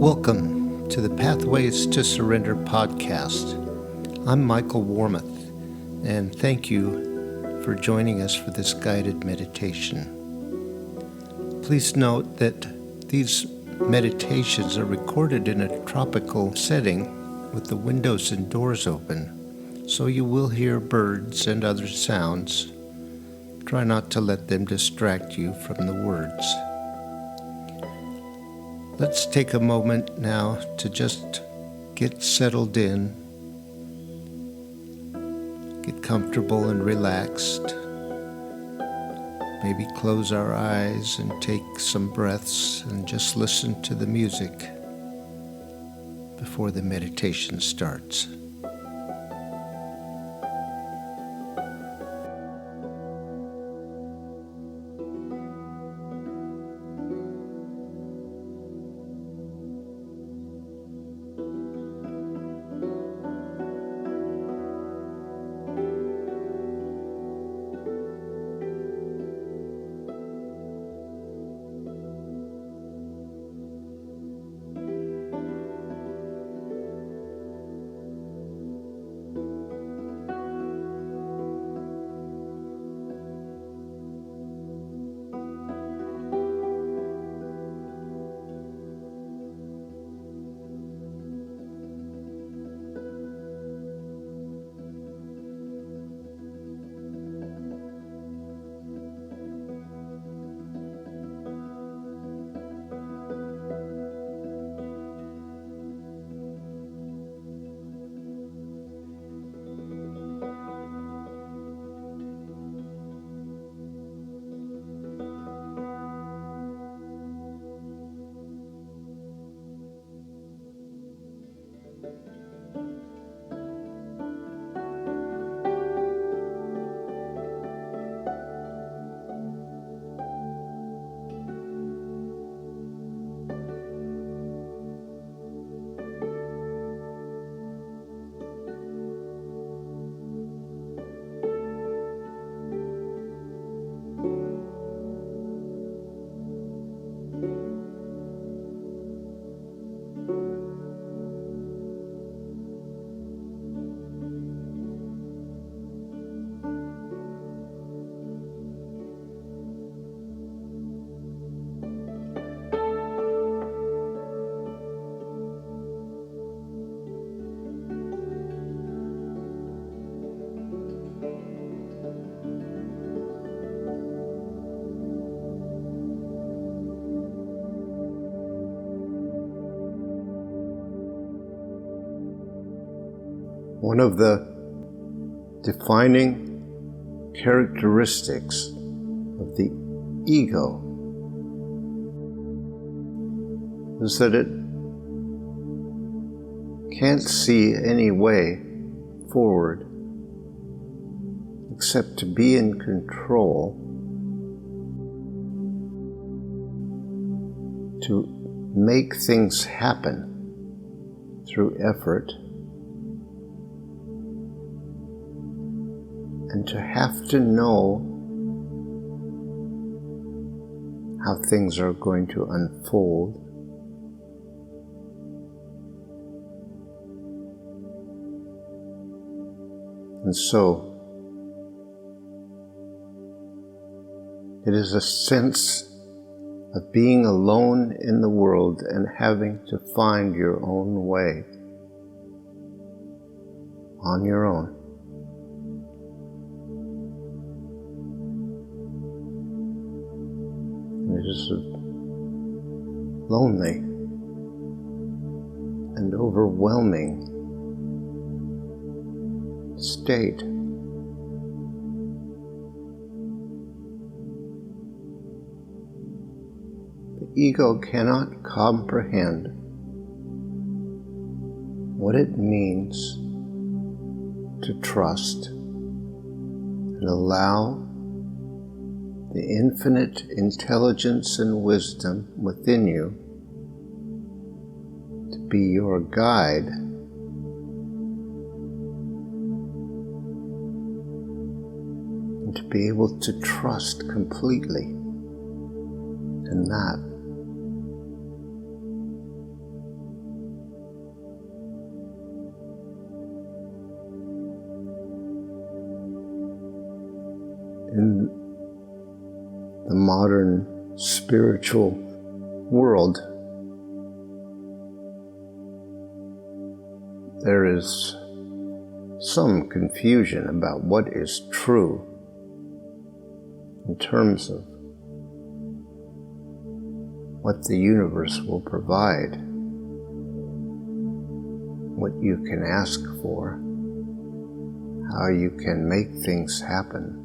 Welcome to the Pathways to Surrender podcast. I'm Michael Warmoth, and thank you for joining us for this guided meditation. Please note that these meditations are recorded in a tropical setting with the windows and doors open, so you will hear birds and other sounds. Try not to let them distract you from the words. Let's take a moment now to just get settled in, get comfortable and relaxed. Maybe close our eyes and take some breaths and just listen to the music before the meditation starts. One of the defining characteristics of the ego is that it can't see any way forward except to be in control, to make things happen through effort, and to have to know how things are going to unfold. And so, it is a sense of being alone in the world and having to find your own way on your own. It is a lonely and overwhelming state. The ego cannot comprehend what it means to trust and allow the infinite intelligence and wisdom within you to be your guide and to be able to trust completely in that. in the modern spiritual world, there is some confusion about what is true in terms of what the universe will provide, what you can ask for, how you can make things happen.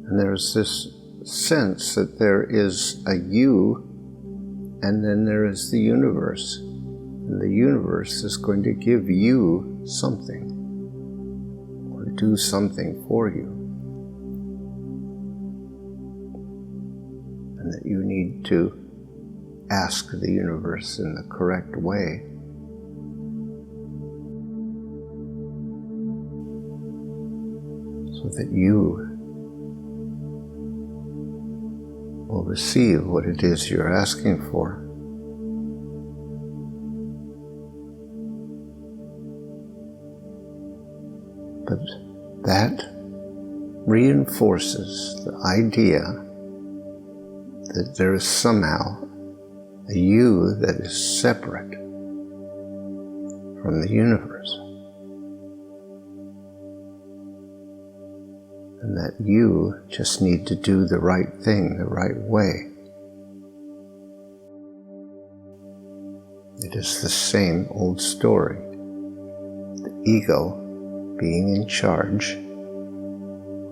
And there's this sense that there is a you, and then there is the universe. And the universe is going to give you something, or do something for you. And that you need to ask the universe in the correct way. So that you will receive what it is you're asking for. But that reinforces the idea that there is somehow a you that is separate from the universe. And that you just need to do the right thing the right way. It is the same old story. The ego being in charge,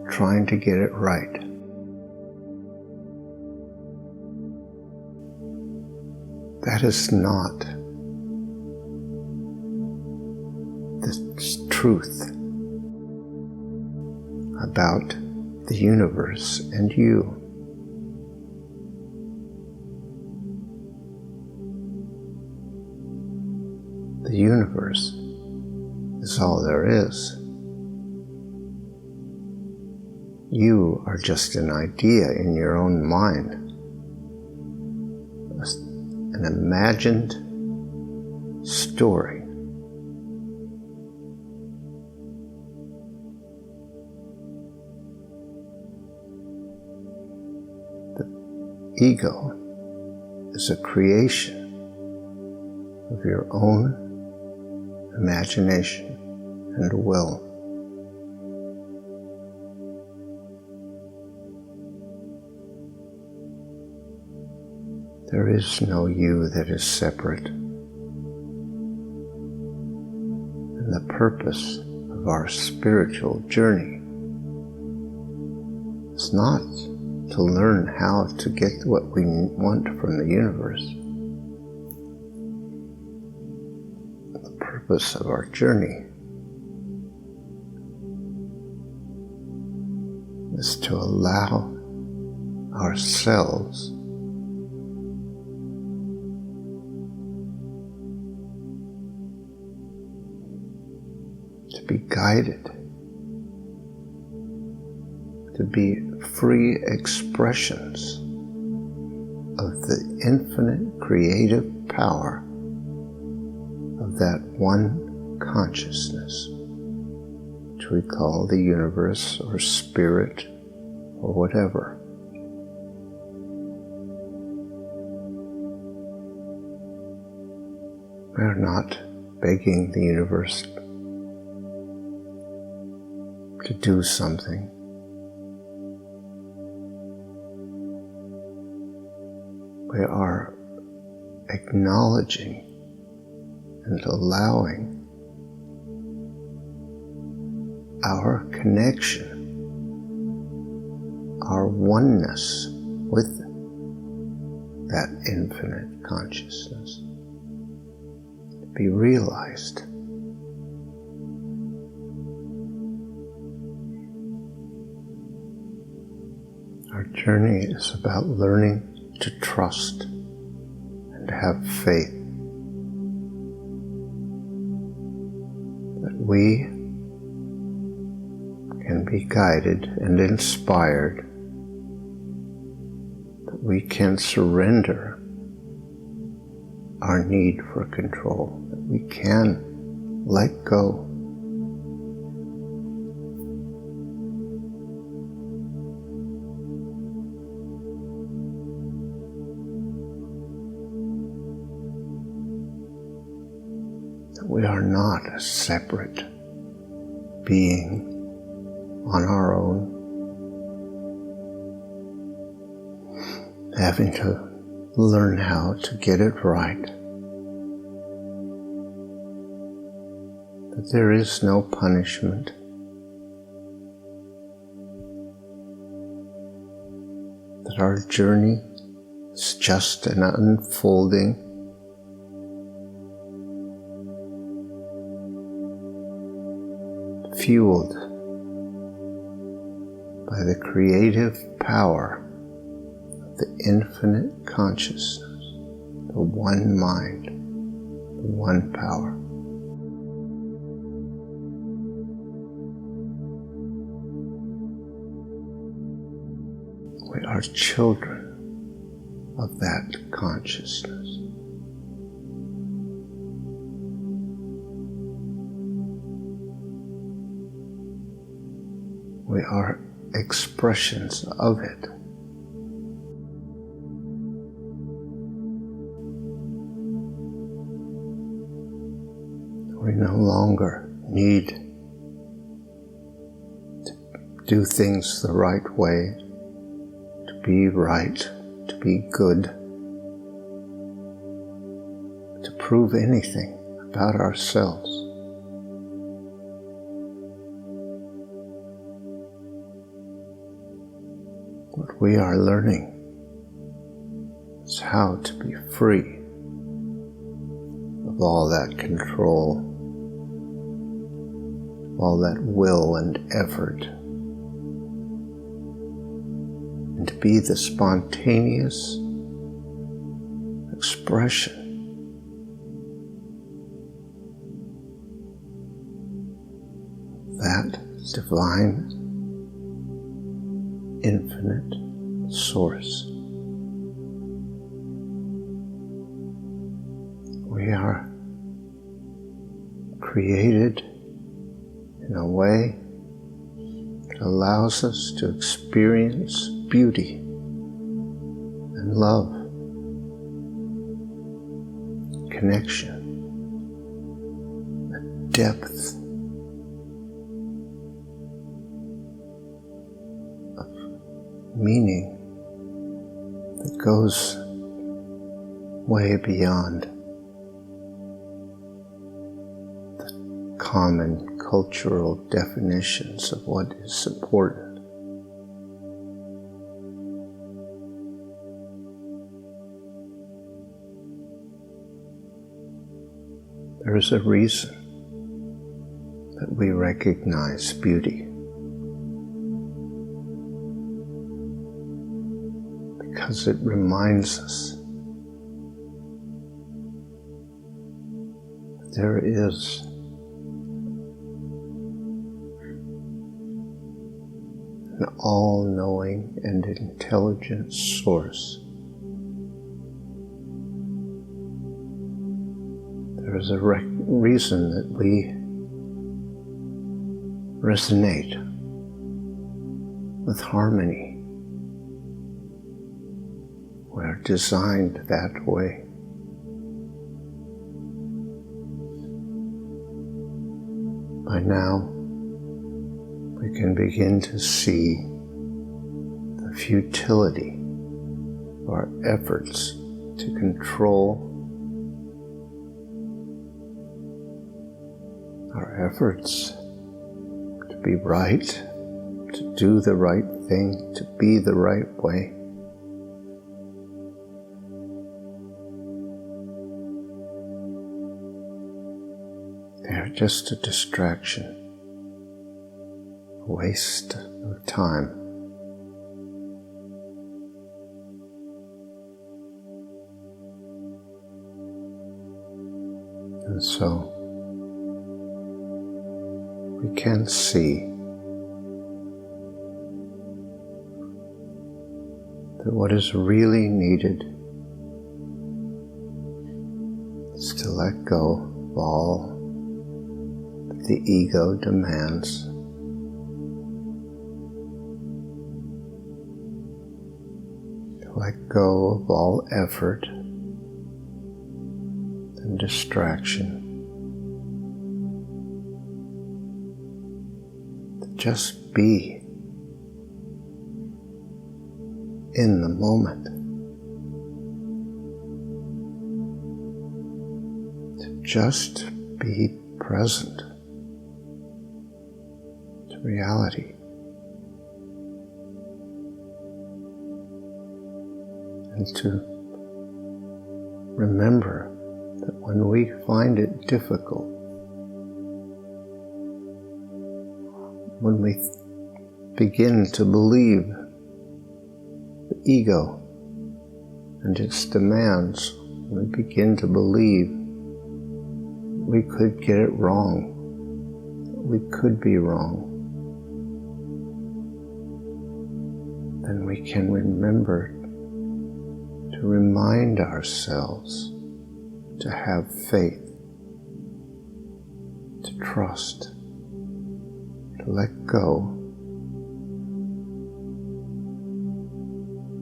trying to get it right. That is not the truth about the universe and you. The universe is all there is. You are just an idea in your own mind, an imagined story. The ego is a creation of your own imagination and will. There is no you that is separate. And the purpose of our spiritual journey is not to learn how to get what we want from the universe. The purpose of our journey is to allow ourselves to be guided, to be free expressions of the infinite creative power of that one consciousness, which we call the universe or spirit or whatever. We're not begging the universe to do something. We are acknowledging and allowing our connection, our oneness with that infinite consciousness to be realized. Our journey is about learning to trust and have faith that we can be guided and inspired, that we can surrender our need for control, that we can let go. That we are not a separate being on our own, having to learn how to get it right. That there is no punishment. That our journey is just an unfolding fueled by the creative power of the infinite consciousness, the one mind, the one power. We are children of that consciousness. We are expressions of it. We no longer need to do things the right way, to be right, to be good, to prove anything about ourselves. What we are learning is how to be free of all that control, all that will and effort, and to be the spontaneous expression of that divine, infinite source. We are created in a way that allows us to experience beauty and love, connection, a depth of meaning that goes way beyond the common cultural definitions of what is important. There is a reason that we recognize beauty, because it reminds us that there is an all-knowing and intelligent source. There is a reason that we resonate with harmony. We are designed that way. By now, we can begin to see the futility of our efforts to control, our efforts to be right, to do the right thing, to be the right way. They are just a distraction, a waste of time. And so, we can see that what is really needed to let go of all that the ego demands. To let go of all effort and distraction. To just be in the moment. To just be present to reality. And to remember that when we find it difficult, when we begin to believe the ego and its demands, when we begin to believe we could get it wrong, we could be wrong, then we can remember to remind ourselves to have faith, to trust, to let go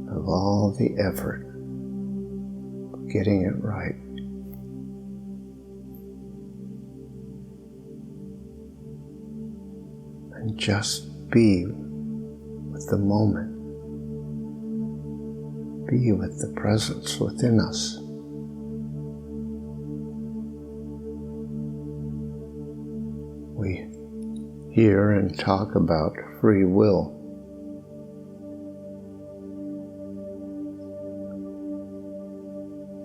of all the effort of getting it right. And just be with the moment. Be with the presence within us. We hear and talk about free will.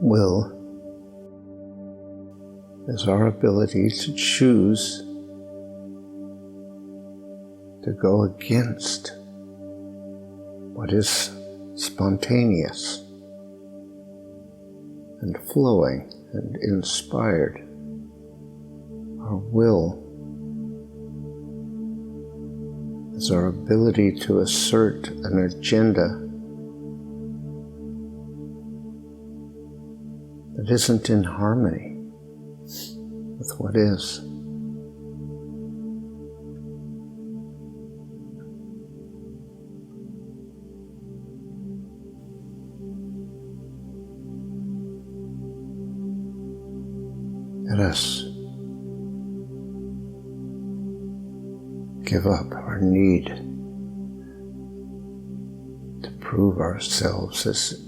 Will is our ability to choose to go against what is spontaneous and flowing and inspired. Our will is our ability to assert an agenda that isn't in harmony with what is. Let us give up our need to prove ourselves as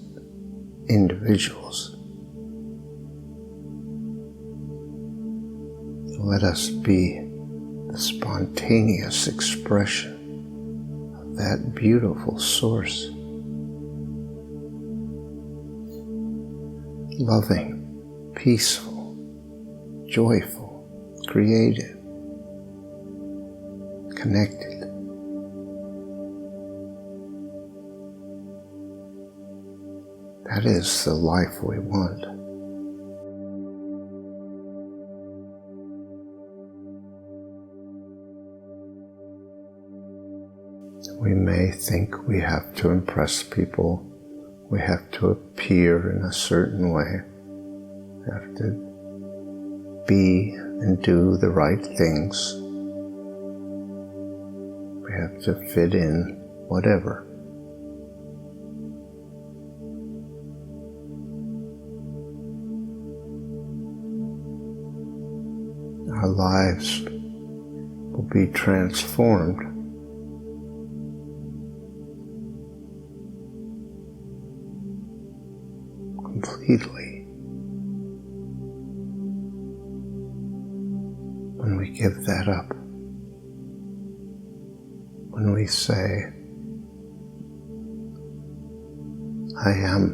individuals. Let us be the spontaneous expression of that beautiful source. Loving, peaceful, joyful, creative, connected. That is the life we want. We may think we have to impress people, we have to appear in a certain way, we have to be and do the right things, we have to fit in whatever. Our lives will be transformed completely when we give that up, when we say, I am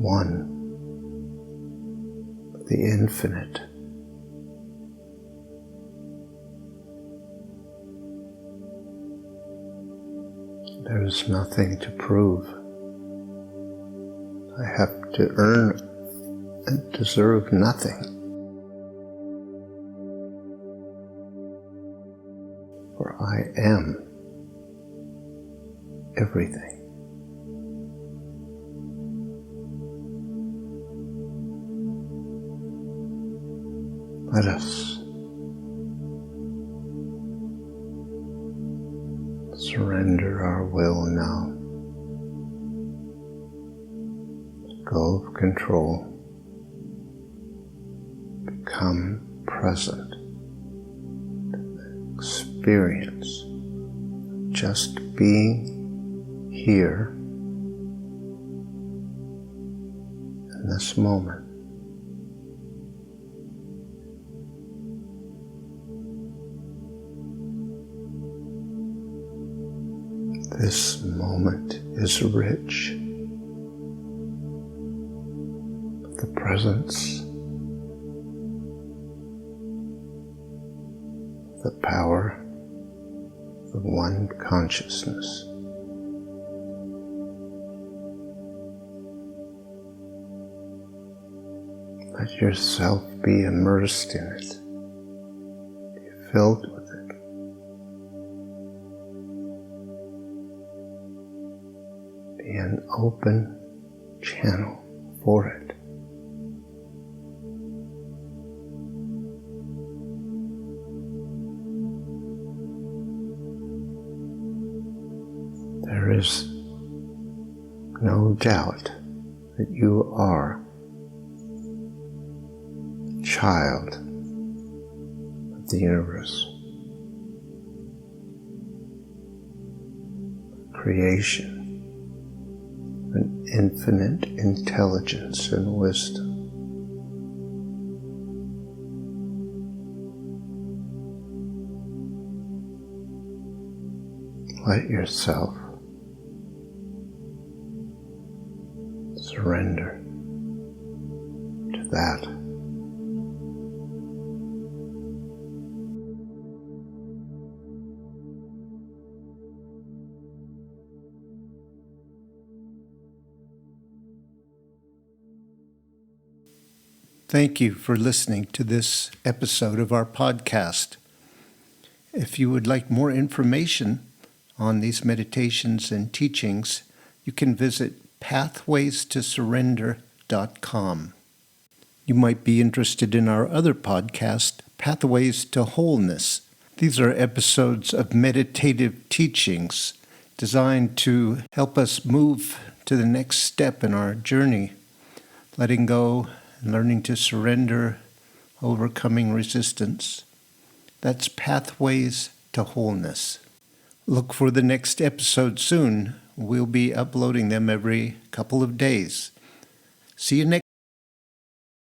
one with the infinite. There is nothing to prove. I have to earn and deserve nothing. For I am everything. Let us surrender our will now. Go of control. Become present. Experience just being here in this moment. This moment is rich with the presence, the power of one consciousness. Let yourself be immersed in it, be filled with it. Be an open channel for it. There is no doubt that you are a child of the universe, creation, an infinite intelligence and wisdom. Let yourself surrender to that. Thank you for listening to this episode of our podcast. If you would like more information on these meditations and teachings, you can visit pathwaystosurrender.com. You might be interested in our other podcast, Pathways to Wholeness. These are episodes of meditative teachings designed to help us move to the next step in our journey, letting go and learning to surrender, overcoming resistance. That's Pathways to Wholeness. Look for the next episode soon. We'll be uploading them every couple of days. See you next